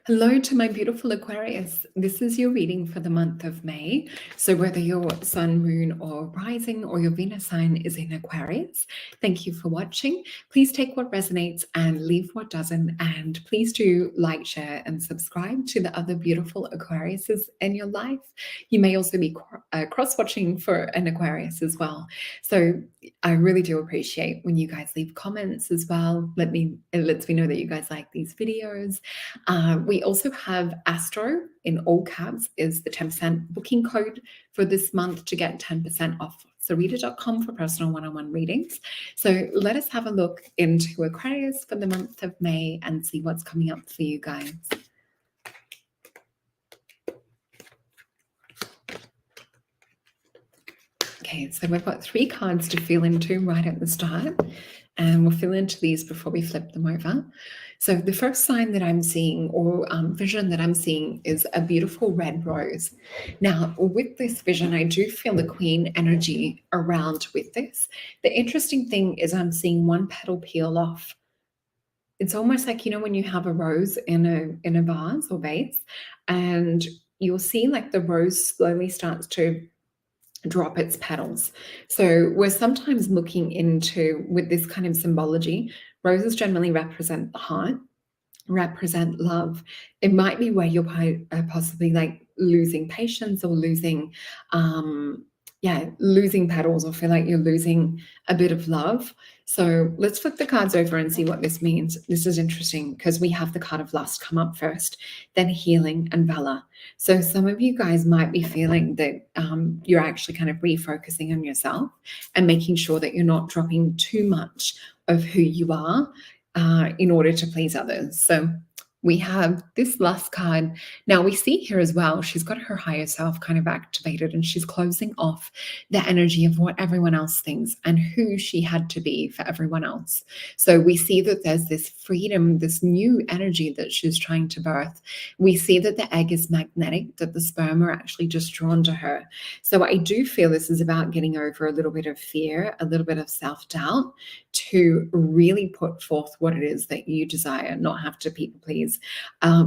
Hello to my beautiful Aquarius. This is your reading for the month of May. So whether your sun, moon, or rising or your Venus sign is in Aquarius, thank you for watching. Please take what resonates and leave what doesn't. And please do like, share, and subscribe to the other beautiful Aquariuses in your life. You may also be cross-watching for an Aquarius as well. So I really do appreciate when you guys leave comments as well. It lets me know that you guys like these videos. We also have Astro in all caps is the 10% booking code for this month to get 10% off Solreta.com for personal one-on-one readings. So let us have a look into Aquarius for the month of May and see what's coming up for you guys. Okay, so we've got 3 cards to feel into right at the start, and we'll feel into these before we flip them over. So the first sign that I'm seeing, or vision that I'm seeing, is a beautiful red rose. Now, with this vision, I do feel the Queen energy around with this. The interesting thing is I'm seeing one petal peel off. It's almost like, you know, when you have a rose in a vase or vase, and you'll see like the rose slowly starts to drop its petals. So we're sometimes looking into, with this kind of symbology, roses generally represent the heart, represent love. It might be where you're possibly like losing patience or losing petals, or feel like you're losing a bit of love. So let's flip the cards over and see what this means. This is interesting because we have the card of lust come up first, then healing and valor. So some of you guys might be feeling that you're actually kind of refocusing on yourself and making sure that you're not dropping too much of who you are in order to please others. So we have this last card. Now we see here as well, she's got her higher self kind of activated, and she's closing off the energy of what everyone else thinks and who she had to be for everyone else. So we see that there's this freedom, this new energy that she's trying to birth. We see that the egg is magnetic, that the sperm are actually just drawn to her. So I do feel this is about getting over a little bit of fear, a little bit of self-doubt, to really put forth what it is that you desire, not have to people please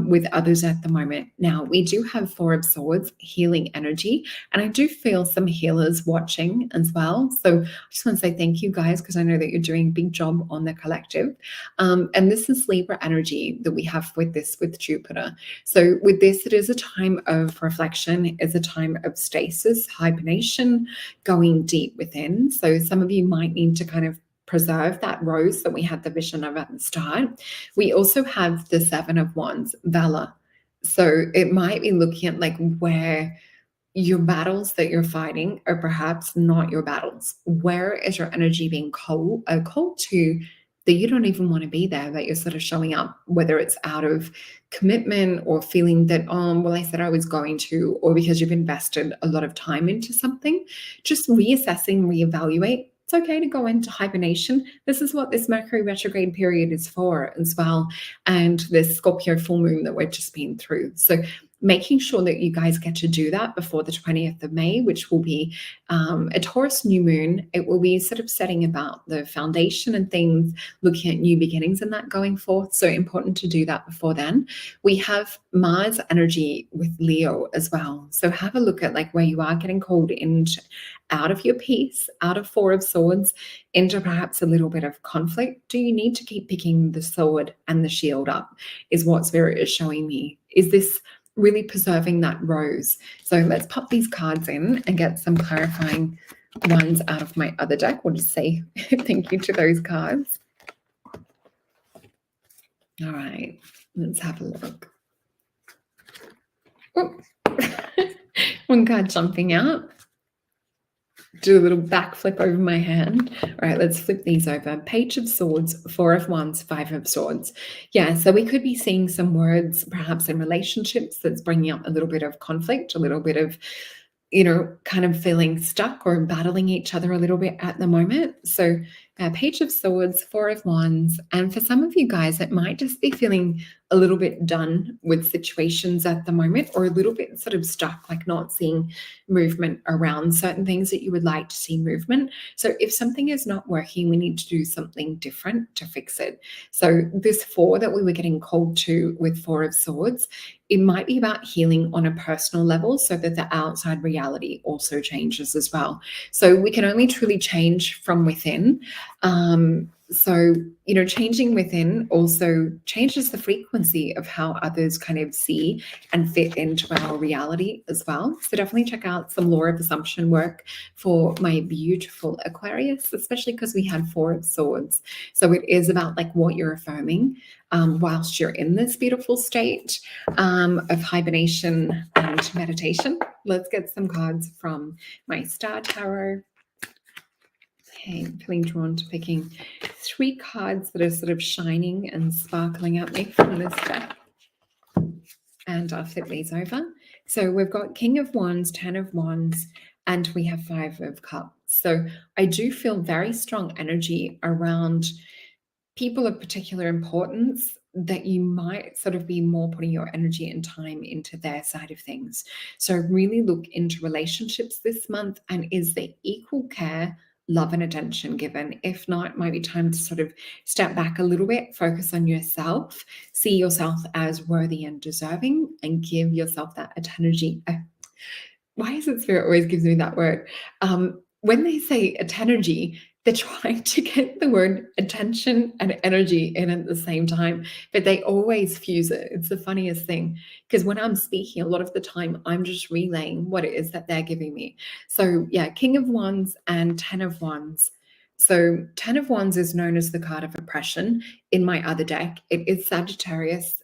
with others at the moment. Now, we do have 4 of Swords, healing energy, and I do feel some healers watching as well. So I just want to say thank you guys, because I know that you're doing a big job on the collective. And this is Libra energy that we have with Jupiter. So with this, it is a time of reflection, it's a time of stasis, hibernation, going deep within. So some of you might need to kind of preserve that rose that we had the vision of at the start. We also have the 7 of Wands, valor. So it might be looking at like where your battles that you're fighting are perhaps not your battles. Where is your energy being called to that you don't even want to be there, that you're sort of showing up, whether it's out of commitment or feeling that, oh, well, I said I was going to, or because you've invested a lot of time into something. Just reassessing, reevaluate. It's okay to go into hibernation. This is what this Mercury retrograde period is for as well. And this Scorpio full moon that we've just been through. So making sure that you guys get to do that before the 20th of May, which will be a Taurus new moon. It will be sort of setting about the foundation and things, looking at new beginnings and that going forth. So important to do that before then. We have Mars energy with Leo as well. So have a look at like where you are getting called into, out of your peace, out of 4 of Swords, into perhaps a little bit of conflict. Do you need to keep picking the sword and the shield up, is what Spirit is showing me. Is this really preserving that rose? So let's pop these cards in and get some clarifying ones out of my other deck. We'll just say thank you to those cards. All right, let's have a look. Oh. One card jumping out. Do a little backflip over my hand. All right, let's flip these over. Page of Swords, 4 of Wands, 5 of Swords. Yeah, so we could be seeing some words perhaps in relationships that's bringing up a little bit of conflict, a little bit of, you know, kind of feeling stuck or battling each other a little bit at the moment. So Page of Swords, Four of Wands, and for some of you guys, it might just be feeling a little bit done with situations at the moment, or a little bit sort of stuck, like not seeing movement around certain things that you would like to see movement. So if something is not working, we need to do something different to fix it. So this four that we were getting called to with Four of Swords, it might be about healing on a personal level so that the outside reality also changes as well. So we can only truly change from within. So, changing within also changes the frequency of how others kind of see and fit into our reality as well. So definitely check out some law of assumption work for my beautiful Aquarius, especially because we had Four of Swords. So it is about like what you're affirming whilst you're in this beautiful state of hibernation and meditation. Let's get some cards from my Star Tarot. Okay, I'm feeling drawn to picking 3 cards that are sort of shining and sparkling at me from this deck. And I'll flip these over. So we've got King of Wands, 10 of Wands, and we have 5 of Cups. So I do feel very strong energy around people of particular importance that you might sort of be more putting your energy and time into their side of things. So really look into relationships this month, and is there equal care, love and attention given? If not, it might be time to sort of step back a little bit, focus on yourself, see yourself as worthy and deserving, and give yourself that energy. Why is it Spirit always gives me that word? When they say energy, they're trying to get the word attention and energy in at the same time, but they always fuse it. It's the funniest thing, because when I'm speaking, a lot of the time, I'm just relaying what it is that they're giving me. So yeah, King of Wands and 10 of Wands. So 10 of Wands is known as the card of oppression. In my other deck, it is Sagittarius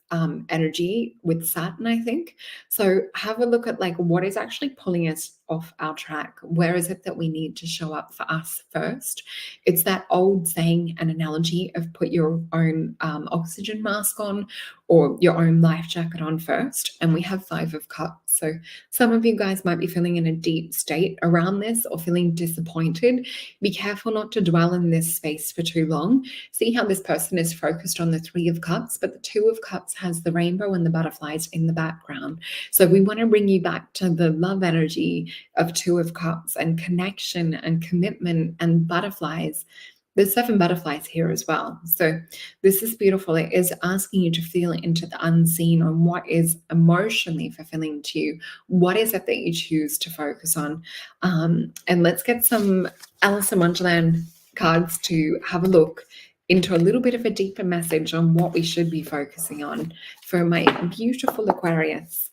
energy with Saturn, I think. So have a look at like what is actually pulling us off our track. Where is it that we need to show up for us first? It's that old saying and analogy of put your own oxygen mask on or your own life jacket on first. And we have 5 of Cups. So some of you guys might be feeling in a deep state around this or feeling disappointed. Be careful not to dwell in this space for too long. See how this person is focused on the 3 of Cups, but the 2 of Cups has the rainbow and the butterflies in the background. So we want to bring you back to the love energy of 2 of Cups and connection and commitment and butterflies. There's 7 butterflies here as well. So this is beautiful. It is asking you to feel into the unseen on what is emotionally fulfilling to you. What is it that you choose to focus on? And let's get some Alice in Wonderland cards to have a look into a little bit of a deeper message on what we should be focusing on for my beautiful Aquarius.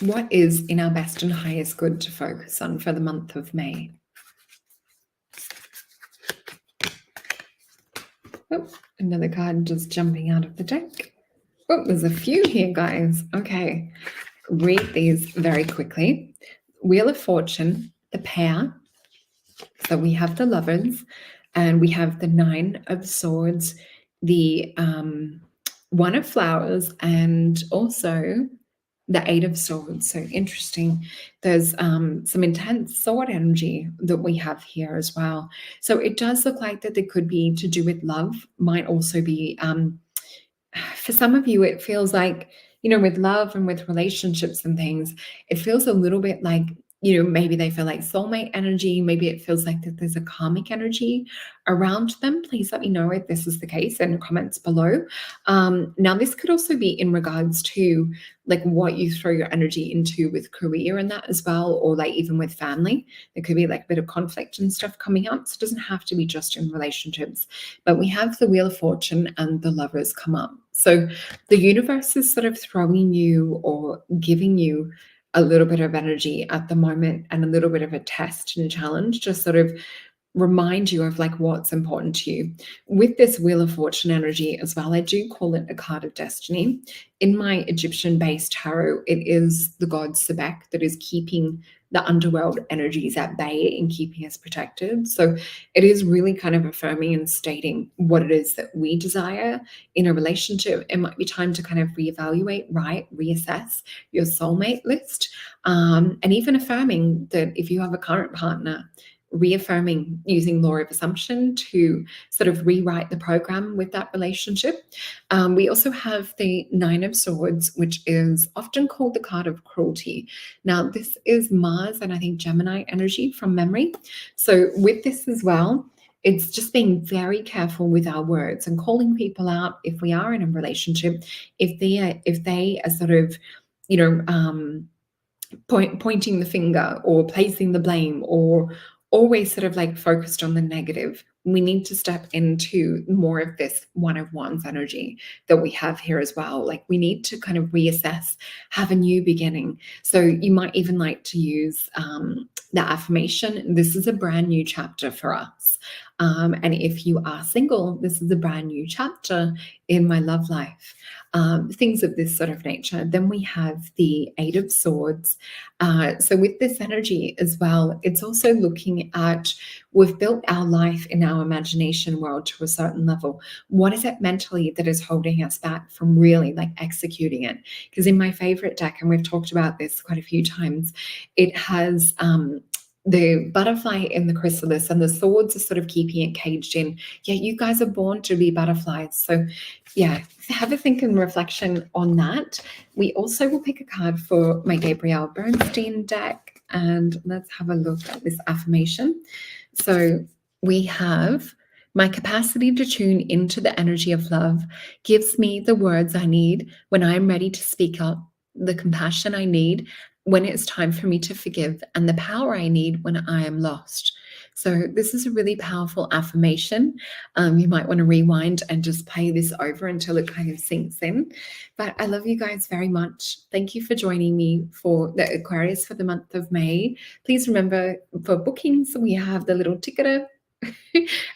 What is in our best and highest good to focus on for the month of May? Oh, another card just jumping out of the deck. Oh, there's a few here, guys. Okay, read these very quickly. Wheel of Fortune, the pair. So we have the Lovers, and we have the 9 of Swords, the 1 of Flowers, and also the 8 of Swords. So interesting. There's some intense sword energy that we have here as well. So it does look like that there could be to do with love, might also be, for some of you, it feels like, with love and with relationships and things, it feels a little bit like, maybe they feel like soulmate energy. Maybe it feels like that there's a karmic energy around them. Please let me know if this is the case in the comments below. Now, this could also be in regards to like what you throw your energy into with career and that as well, or like even with family. There could be like a bit of conflict and stuff coming up. So it doesn't have to be just in relationships. But we have the Wheel of Fortune and the Lovers come up. So the universe is sort of throwing you or giving you a little bit of energy at the moment and a little bit of a test and challenge to sort of remind you of like what's important to you. With this Wheel of Fortune energy as well, I do call it a card of destiny. In my Egyptian-based tarot, it is the god Sebek that is keeping the underworld energies at bay and keeping us protected. So it is really kind of affirming and stating what it is that we desire in a relationship. It might be time to kind of reevaluate, reassess your soulmate list, and even affirming that if you have a current partner, reaffirming using law of assumption to sort of rewrite the program with that relationship. We also have the Nine of Swords, which is often called the card of cruelty. Now, this is Mars and I think Gemini energy from memory. So with this as well, it's just being very careful with our words and calling people out if we are in a relationship, if they are sort of, you know, pointing the finger or placing the blame or always sort of like focused on the negative. We need to step into more of this one of wands energy that we have here as well. Like we need to kind of reassess, have a new beginning. So you might even like to use the affirmation, this is a brand new chapter for us. And if you are single, this is a brand new chapter in my love life. Things of this sort of nature. Then we have the Eight of Swords. So with this energy as well, it's also looking at, we've built our life in our imagination world to a certain level. What is it mentally that is holding us back from really like executing it? Because in my favorite deck, and we've talked about this quite a few times, it has the butterfly in the chrysalis, and the swords are sort of keeping it caged in. Yeah, you guys are born to be butterflies. So yeah, have a think and reflection on that. We also will pick a card for my Gabrielle Bernstein deck, and let's have a look at this affirmation. So we have, my capacity to tune into the energy of love gives me the words I need when I'm ready to speak up, the compassion I need when it's time for me to forgive, and the power I need when I am lost. So this is a really powerful affirmation. You might want to rewind and just play this over until it kind of sinks in. But I love you guys very much. Thank you for joining me for the Aquarius for the month of May. Please remember, for bookings, we have the little ticketer,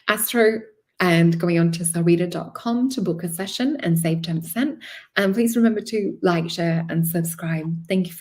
Astro, and going on to solreta.com to book a session and save 10%. And please remember to like, share, and subscribe. Thank you for